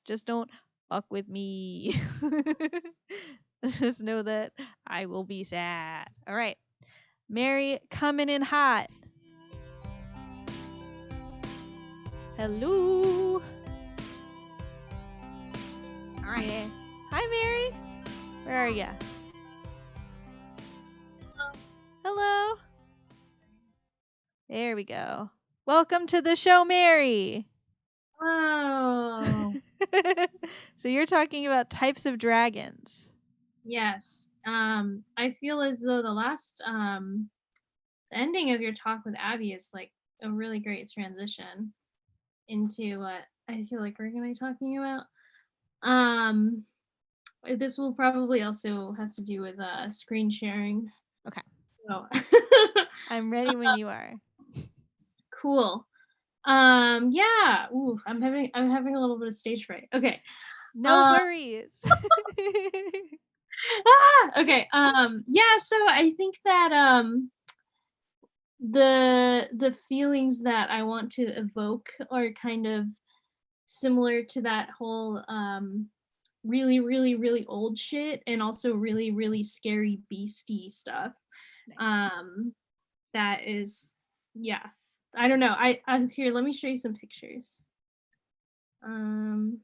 Just don't fuck with me. Just know that I will be sad. All right. Mary coming in hot. Hello. All right. Yeah. Hi, Mary. Where are ya? Hello. There we go. Welcome to the show, Mary. Whoa. So you're talking about types of dragons. Yes. I feel as though the ending of your talk with Abby is like a really great transition into what I feel like we're gonna be talking about. This will probably also have to do with screen sharing. Okay. So I'm ready when you are. cool. Yeah. Ooh, I'm having a little bit of stage fright. Okay. No worries. Okay. Yeah, so I think that the feelings that I want to evoke are kind of similar to that whole really really really old shit and also really really scary beastie stuff. Nice. That is, yeah. I don't know. I here, let me show you some pictures. Um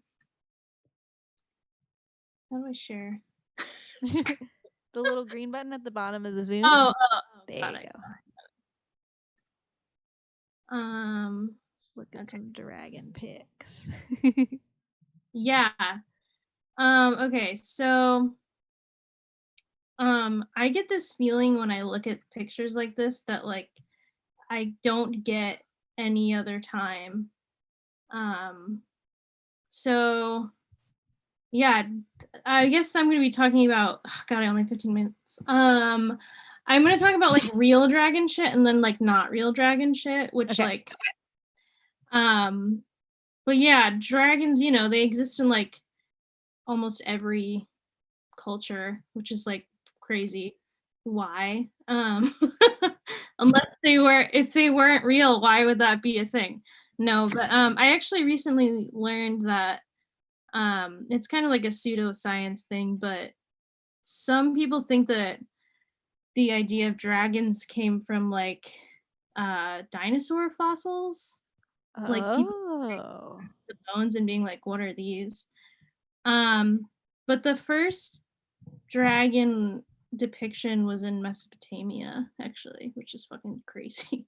how do I share? The little green button at the bottom of the Zoom. Oh, There got you it. go. Let's look at Okay. some dragon pics. Yeah. Okay, so I get this feeling when I look at pictures like this that like I don't get any other time. Um so yeah, I guess I'm gonna be talking about, oh God, I only have 15 minutes. I'm gonna talk about like real dragon shit and then like not real dragon shit, which Okay. like um but yeah, dragons, they exist in like almost every culture, which is like crazy. Why? Unless if they weren't real, why would that be a thing? No, but I actually recently learned that it's kind of like a pseudoscience thing, but some people think that the idea of dragons came from like dinosaur fossils, like people Oh. the bones and being like, what are these? Um, but the first dragon depiction was in Mesopotamia, actually, which is fucking crazy.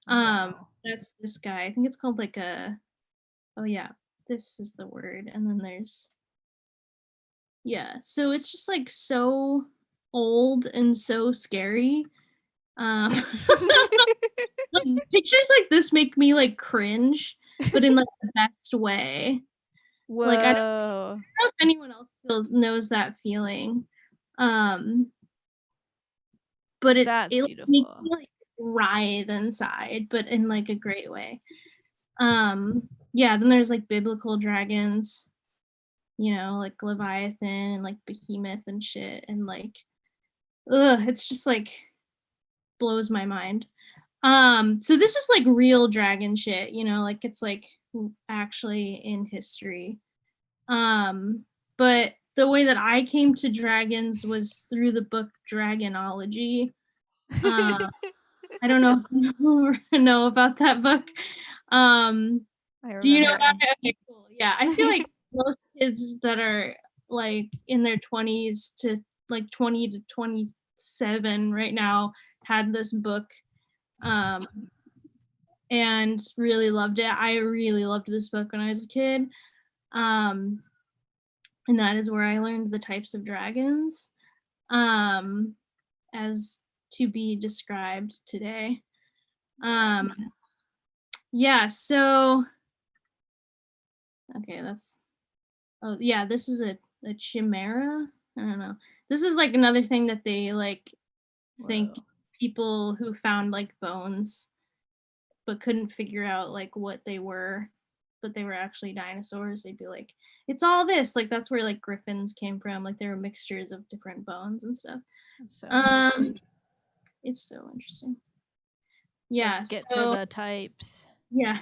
Wow. That's this guy. I think it's called like a, oh yeah, this is the word. And then there's, yeah. So it's just like so old and so scary. Um, like, pictures like this make me like cringe, but in like the best way. Like I don't Whoa. know if anyone else knows that feeling. Um, but That's it like, makes beautiful. me like writhe inside, but in like a great way. Yeah, then there's like biblical dragons, like Leviathan and like Behemoth and shit, and like, it's just like blows my mind. So this is like real dragon shit, like it's like actually in history. But the way that I came to dragons was through the book Dragonology. Uh, I don't know if you know about that book. Um, I do you know remember. about it? Okay, cool. Yeah, I feel like most kids that are like in their 20s to like 20 to 27 right now had this book um and really loved it. I really loved this book when I was a kid. Um and that is where I learned the types of dragons um as to be described today. Um yeah, so okay, oh yeah, this is a chimera. I don't know. This is like another thing that they like think Whoa. people who found like bones but couldn't figure out like what they were, but they were actually dinosaurs. They'd be like, it's all this. Like that's where like griffins came from. Like they were mixtures of different bones and stuff. That's so Um, interesting. it's so interesting. Yeah. Let's get to So the types. yeah.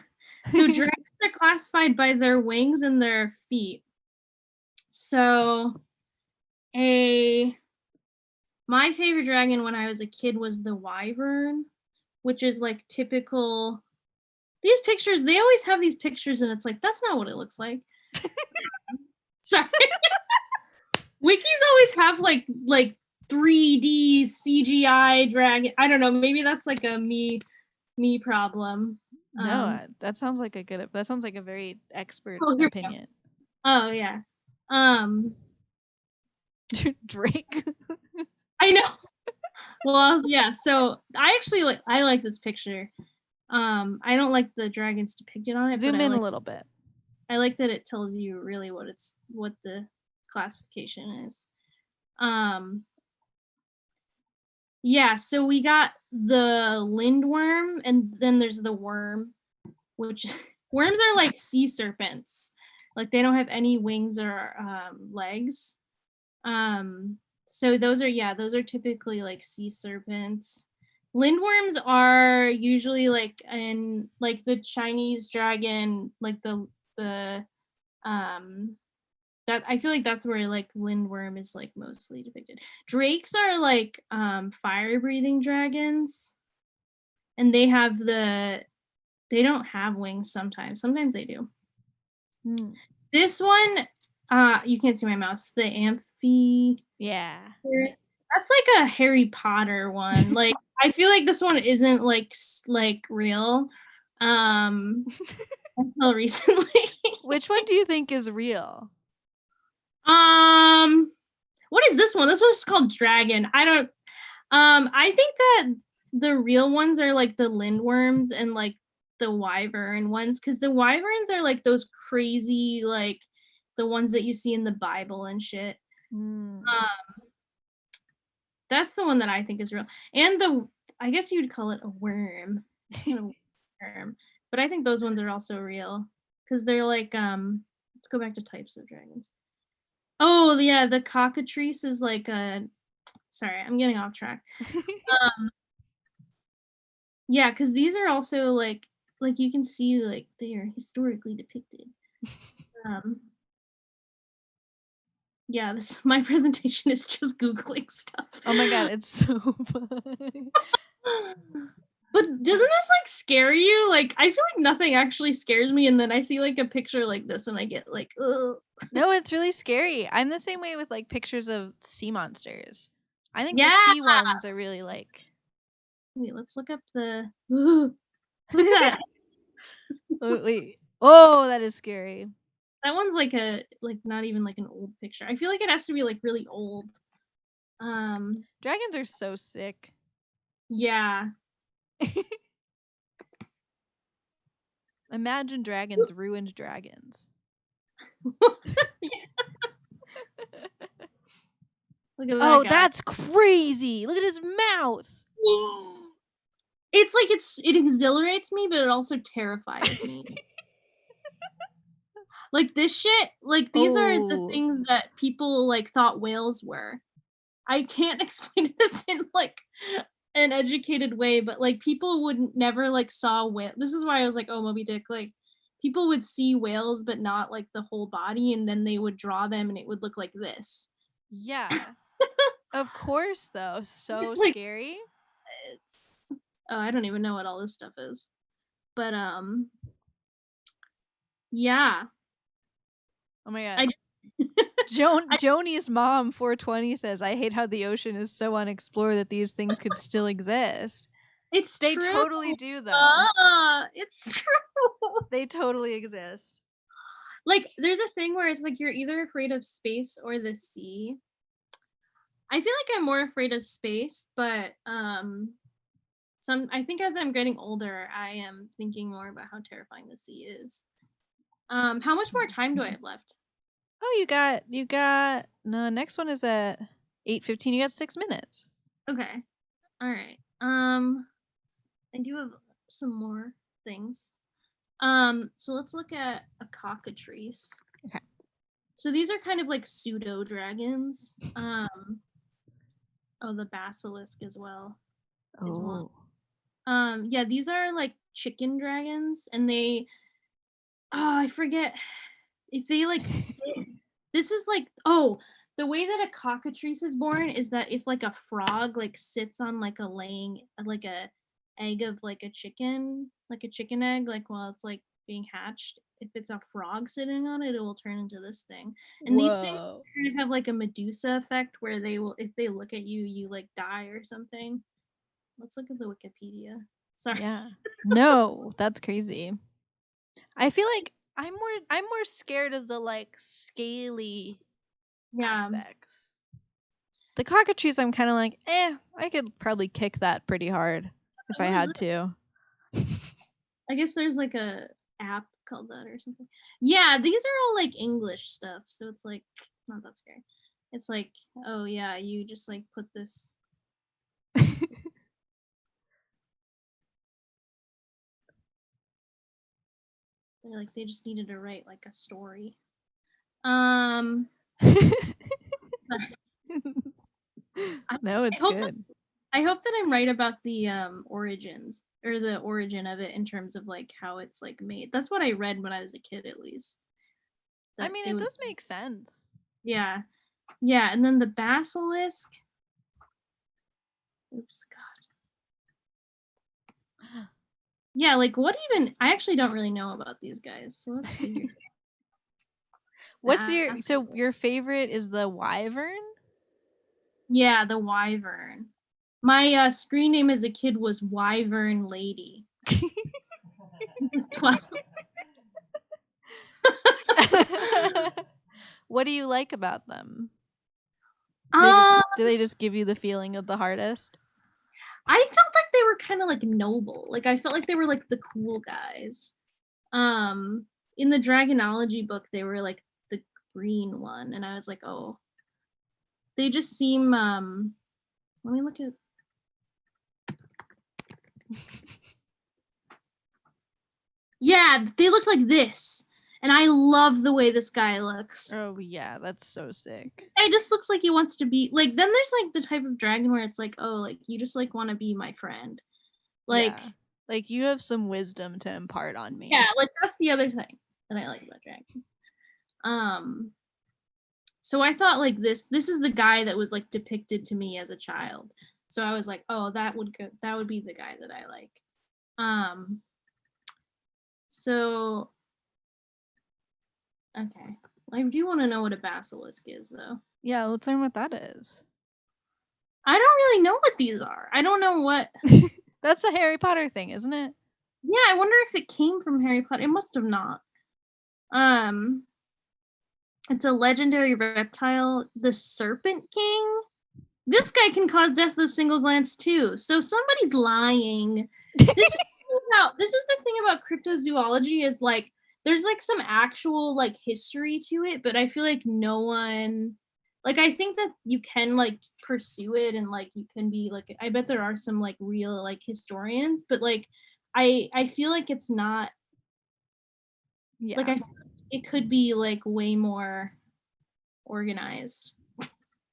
So dragons are classified by their wings and their feet. So a my favorite dragon when I was a kid was the wyvern, which is like typical. These pictures, they always have these pictures, and it's like that's not what it looks like. Sorry. Wikis always have like 3D CGI dragon. I don't know. Maybe that's like a me problem. No, that sounds like that sounds like a very expert Oh, here we go. opinion. Oh yeah. Drake. I know. Well, yeah. So I like this picture. I don't like the dragons depicted on it, Zoom but in a little bit. I like that it tells you really what the classification is. Yeah, so we got the lindworm, and then there's the worm, which worms are like sea serpents. Like they don't have any wings or legs. So those are typically like sea serpents. Lindworms are usually like in like the Chinese dragon, like the that I feel like that's where like lindworm is like mostly depicted. Drakes are like fire breathing dragons, and they don't have wings sometimes. Sometimes they do. This one, you can't see my mouse. The amphi. Yeah. That's like a Harry Potter one. Like I feel like this one isn't like real. Until recently. Which one do you think is real? What is this one? This one's called Dragon. I think that the real ones are like the lindworms and like the wyvern ones, because the wyverns are like those crazy, like the ones that you see in the Bible and shit. That's the one that I think is real. And I guess you'd call it a worm. It's not a worm. But I think those ones are also real. Because they're like, let's go back to types of dragons. Oh yeah, the cockatrice is like sorry, I'm getting off track. Yeah, because these are also like you can see like they are historically depicted. Yeah, my presentation is just Googling stuff. Oh my god, it's so funny. But doesn't this like scare you? Like I feel like nothing actually scares me, and then I see like a picture like this and I get like, ugh. No, it's really scary. I'm the same way with like pictures of sea monsters. I think Yeah. the sea ones are really like. Wait, let's look up the. Look at that. Wait. Oh, that is scary. That one's like not even like an old picture. I feel like it has to be like really old. Dragons are so sick. Yeah. Imagine Dragons ruined dragons. Look at that. Oh, guy. that's crazy. Look at his mouth. It's like it exhilarates me, but it also terrifies me. Like this shit, like these are the things that people like thought whales were. I can't explain this in like an educated way, but like people would never like saw whale. This is why I was like, oh, Moby Dick. Like people would see whales, but not like the whole body, and then they would draw them, and it would look like this. Yeah. Of course, though. So like, scary. I don't even know what all this stuff is, but yeah. Oh my god. Joni's mom 420 says, "I hate how the ocean is so unexplored that these things could still exist." They true. totally do, though. It's true. They totally exist. Like there's a thing where it's like you're either afraid of space or the sea. I feel like I'm more afraid of space, but I think as I'm getting older, I am thinking more about how terrifying the sea is. How much more time do I have left? Oh, you got no, next one is at 8:15. You got 6 minutes. Okay. All right. I do have some more things. So let's look at a cockatrice. Okay. So these are kind of like pseudo dragons. Oh, the basilisk as well. Is one. Yeah, these are like chicken dragons, and I forget if they like sit. This is like the way that a cockatrice is born is that if like a frog like sits on like a egg of like a chicken egg, like while it's like being hatched, if it's a frog sitting on it, it will turn into this thing. And these things Whoa. kind of have like a Medusa effect where they will, if they look at you, you like die or something. Let's look at the Wikipedia. Sorry. Yeah. No, that's crazy. I feel like I'm more scared of the like scaly aspects. The cockatrice, I'm kind of like, I could probably kick that pretty hard if I had to. I guess there's like a app called that or something. Yeah, these are all like English stuff, so it's like not that scary. It's like, oh yeah, you just like put this. They're like, they just needed to write like a story. Sorry. No, it's good. I hope that I'm right about the origins or the origin of it in terms of like how it's like made. That's what I read when I was a kid, at least. I mean, it does make sense. Yeah. Yeah, and then the basilisk. Oops, God. Yeah, like what even? I actually don't really know about these guys, so let's figure. What's your favorite is the wyvern? Yeah, the wyvern. My screen name as a kid was Wyvern Lady. What do you like about them? Do they just give you the feeling of the hardest? I felt like they were kind of like noble. Like I felt like they were like the cool guys. In the Dragonology book, they were like the green one, and I was like, oh. They just seem let me look at yeah, they look like this. And I love the way this guy looks. Oh yeah, that's so sick. It just looks like he wants to be like, then there's like the type of dragon where it's like, oh, like you just like want to be my friend. Like like you have some wisdom to impart on me. Yeah, like that's the other thing that I like about dragons. So I thought like this is the guy that was like depicted to me as a child. So I was like, oh, that would be the guy that I like. So okay. I do want to know what a basilisk is though. Yeah, let's learn what that is. I don't really know what these are. I don't know what. That's a Harry Potter thing, isn't it? Yeah, I wonder if it came from Harry Potter. It must have not. It's a legendary reptile, the Serpent King. This guy can cause death with a single glance too. So somebody's lying. This is the thing about cryptozoology is like there's like some actual like history to it, but I feel like no one like I think that you can like pursue it and like you can be like I bet there are some like real like historians, but like I feel like it's not like it could be like way more organized.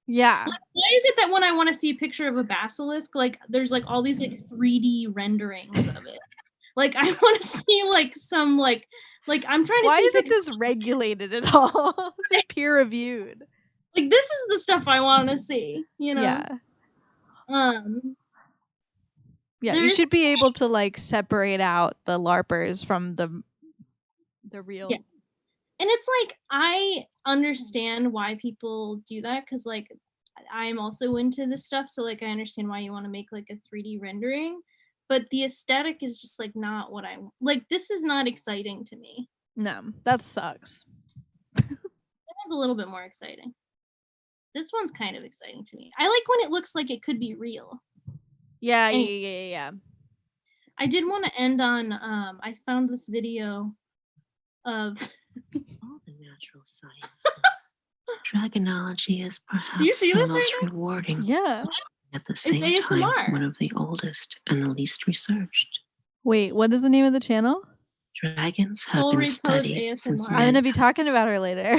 Yeah. Like, why is it that when I want to see a picture of a basilisk, like there's like all these like 3D renderings of it? Like I want to see like some like I'm trying to Why see. isn't this regulated at all? Peer reviewed. Like this is the stuff I want to see, you know? Yeah. Yeah, you should be able to like separate out the LARPers from the real. Yeah. And it's like I understand why people do that because like I'm also into this stuff, so like I understand why you want to make like a 3D rendering, but the aesthetic is just like not what I like. This is not exciting to me. No, that sucks. That one's a little bit more exciting. This one's kind of exciting to me. I like when it looks like it could be real. Yeah, yeah. I did want to end on I found this video of all the natural sciences. Dragonology is perhaps the most rewarding. Yeah. At the same time, one of the oldest and the least researched. Wait, what is the name of the channel? Dragons have been studied since I'm going to be talking about her later.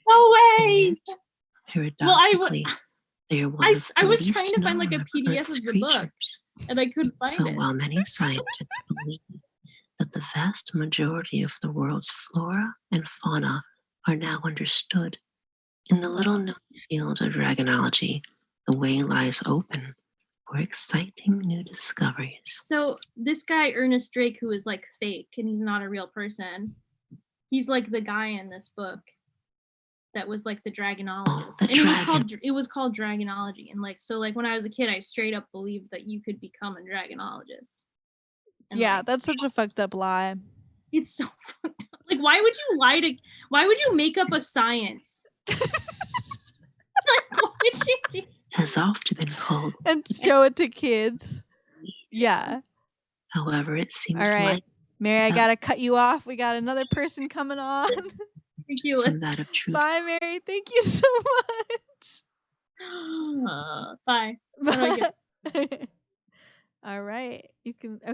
No way! Paradoxically, they are one of the I was least trying to find like a PDF of the book, and I couldn't find it. So while many scientists believe that the vast majority of the world's flora and fauna are now understood, In the little known field of dragonology, the way lies open for exciting new discoveries. So this guy, Ernest Drake, who is like fake and he's not a real person, he's like the guy in this book that was like the dragonologist. And it was called Dragonology. And like, so like when I was a kid, I straight up believed that you could become a dragonologist. And yeah, that's such a fucked up lie. It's so fucked up. Like, why would you make up a science? Like, what would you do? Has often been called and show it to kids. Yeah. However, it seems all right, like Mary, I gotta cut you off. We got another person coming on. Ridiculous. That of truth. Bye, Mary. Thank you so much. Bye. Bye. All right. You can. Okay.